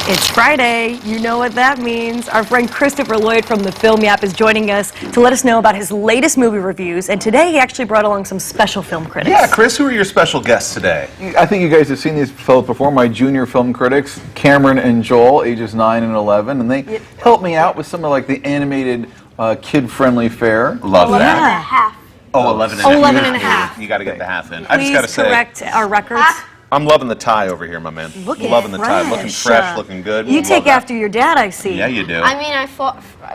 It's Friday. You know what that means. Our friend Christopher Lloyd from the Film Yap is joining us to let us know about his latest movie reviews. And today he actually brought along some special film critics. Yeah, Chris, who are your special guests today? I think you guys have seen these fellows before, my junior film critics, Cameron and Joel, ages 9 and 11, and they helped me out with some of like the animated kid-friendly fare. Love that. Yeah. Half. Oh, 11 and a half. 11 and a half. You got to get the half in. I just Please got to say, correct our records. I'm loving the tie over here, my man. Looking loving the tie. Looking fresh. fresh, looking good. You Love take that. after your dad, I see. Yeah, you do. I mean, I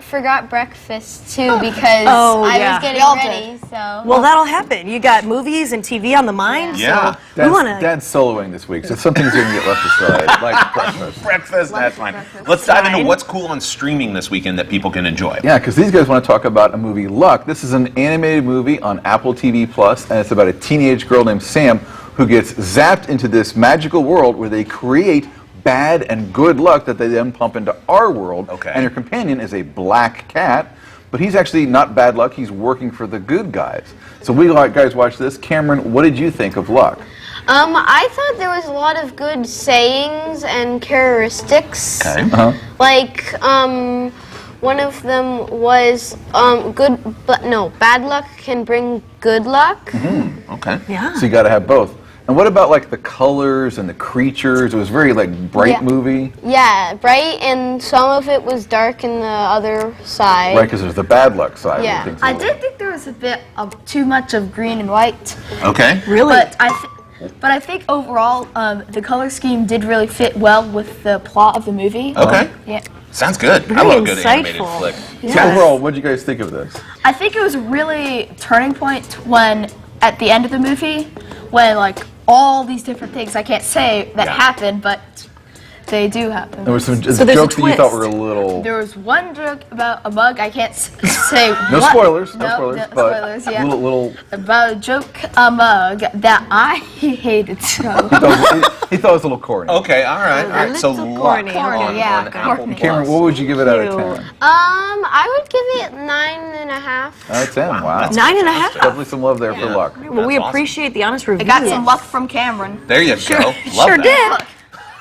forgot breakfast too because Oh, I yeah. was getting We all ready. So Well, that'll happen. You got movies and TV on the mind. Yeah. So we want to. Dad's soloing this week, so some things are going to get left aside, like breakfast. Breakfast, that's fine. Let's dive into what's cool on streaming this weekend that people can enjoy. Yeah, because these guys want to talk about a movie, Luck. This is an animated movie on Apple TV Plus, and it's about a teenage girl named Sam who gets zapped into this magical world where they create bad and good luck that they then pump into our world. Okay. And her companion is a black cat, but he's actually not bad luck. He's working for the good guys. So we guys watch this. Cameron, what did you think of Luck? I thought there was a lot of good sayings and characteristics. Okay. Uh-huh. Like one of them was bad luck can bring good luck. Okay. Yeah. So you got to have both. And what about like the colors and the creatures? It was very like bright Yeah. movie, Yeah, bright, and some of it was dark in the other side. right? Because there's the bad luck side. Yeah. where things I are a little- did think there was a bit of too much of green and white, Okay. Really? but I think overall the color scheme did really fit well with the plot of the movie. Okay. Yeah, Sounds good. I Very love a good animated insightful. flick. So overall, what did you guys think of this? I think it was a really turning point when at the end of the movie, when like all these different things I can't say that Yeah. happened, but they do happen. There were some there's a jokes that you thought twist. were a little. There was one joke about a mug. I can't say No what. spoilers. No No, spoilers. no but spoilers, yeah. little. About a joke a mug that I hated so. He thought it was a little corny. Okay, all right. All right. So little Luck corny. Corny, on yeah, Apple corny. Cameron, Plus. what would you give it out of Cute. 10? I would give it 9.5. Out of 10. Wow. that's 9.5. Definitely some love there for Yeah. Luck. Well, we That's awesome. appreciate the honest review. I got some luck from Cameron. There you go. Love Sure that. did.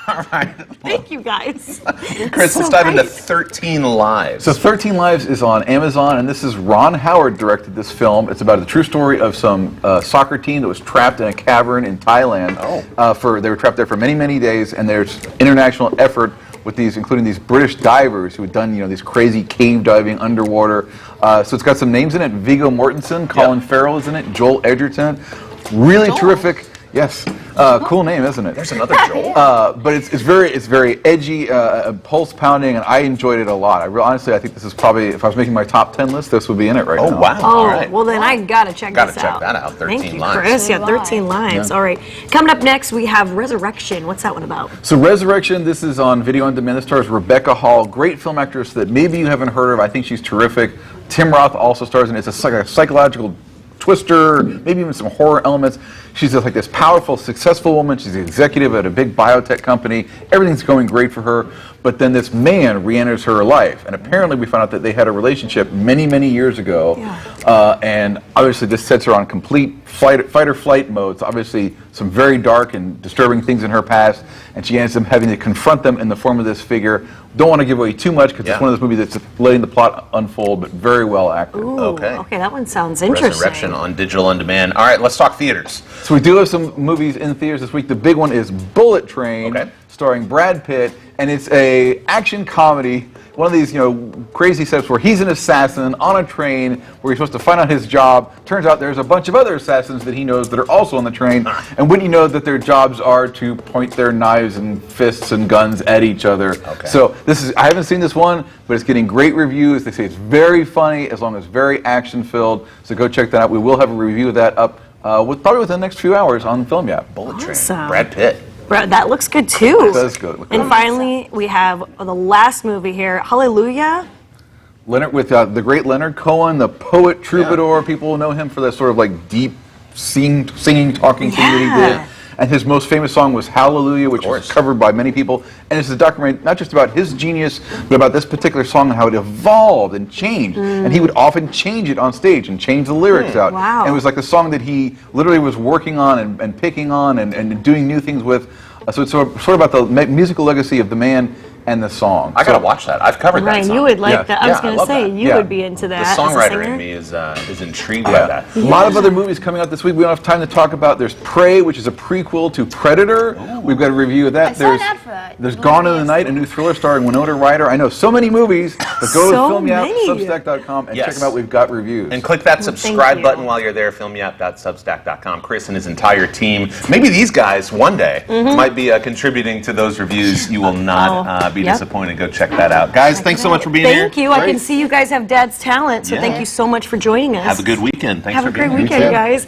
All right. Thank you, guys. Chris, So let's dive into nice. 13 Lives. So 13 Lives is on Amazon, and this is Ron Howard directed this film. It's about the true story of some soccer team that was trapped in a cavern in Thailand. They were trapped there for many, many days, and there's international effort with these, including these British divers who had done, these crazy cave diving underwater. So it's got some names in it: Viggo Mortensen, Colin Farrell is in it, Joel Edgerton. Really terrific. Yes, cool name, isn't it? There's another Joel. But it's very edgy, pulse pounding, and I enjoyed it a lot. Honestly, I think this is probably, if I was making my top 10 list, this would be in it right Oh, now. wow. Oh, All right. well then I gotta check Gotta this check out. that out, 13 Thank you, Lives. Chris. Yeah, 13 lives. Yeah. All right. Coming up next, we have Resurrection. What's that one about? So Resurrection, this is on video on demand. This stars Rebecca Hall, great film actress that maybe you haven't heard of. I think she's terrific. Tim Roth also stars in it. It's a psychological twister, maybe even some horror elements. She's just like this powerful, successful woman. She's the executive at a big biotech company. Everything's going great for her. But then this man re-enters her life. And apparently we found out that they had a relationship many, many years ago. And obviously this sets her on complete fight or flight mode. So obviously some very dark and disturbing things in her past. And she ends up having to confront them in the form of this figure. Don't want to give away too much because it's one of those movies that's letting the plot unfold, but very well acted. Ooh, Okay. Okay, that one sounds interesting. Resurrection on digital on demand. All right, let's talk theaters. So we do have some movies in theaters this week. The big one is Bullet Train, starring Brad Pitt, and it's a action comedy. One of these, crazy setups where he's an assassin on a train where he's supposed to find out his job. Turns out there's a bunch of other assassins that he knows that are also on the train. And wouldn't you know that their jobs are to point their knives and fists and guns at each other. So I haven't seen this one, but it's getting great reviews. They say it's very funny as long as very action filled. So go check that out. We will have a review of that up probably within the next few hours on Film Yap. Bullet Train. Awesome. Brad Pitt. That looks good too. It does good. And finally, we have the last movie here, Hallelujah. Leonard with the great Leonard Cohen, the poet troubadour. People know him for that sort of like deep singing, talking thing that he did. And his most famous song was Hallelujah, which was covered by many people. And it's a documentary not just about his genius, but about this particular song and how it evolved and changed. And he would often change it on stage and change the lyrics out. Wow. And it was like a song that he literally was working on and picking on and doing new things with. So it's sort of about the musical legacy of the man and the song. I gotta watch that. I've covered that Ryan, song. you would like Yeah. that. I was Yeah, I going to love say, that. you Yeah. would be into The that. as a songwriter singer. in me is intrigued by that. A lot of other movies coming out this week. We don't have time to talk about. There's Prey, which is a prequel to Predator. We've got a review of that. I saw an ad for that. There's Gone in the Night, a new thriller starring Winona Ryder. I know so many movies, but go to So the Film Yap, many. Substack.com, and check Yes. them out. We've got reviews. And click that subscribe you. button while you're there, filmyap.substack.com. Chris and his entire team. Maybe these guys one day might be contributing to those reviews. You will not be yep. disappointed. Go check that out. Guys, thanks so much for being here. Thank you. I Great. can see you guys have dad's talent, so Yeah. thank you so much for joining us. Have a good weekend. Thanks Have for a great being here. weekend, guys.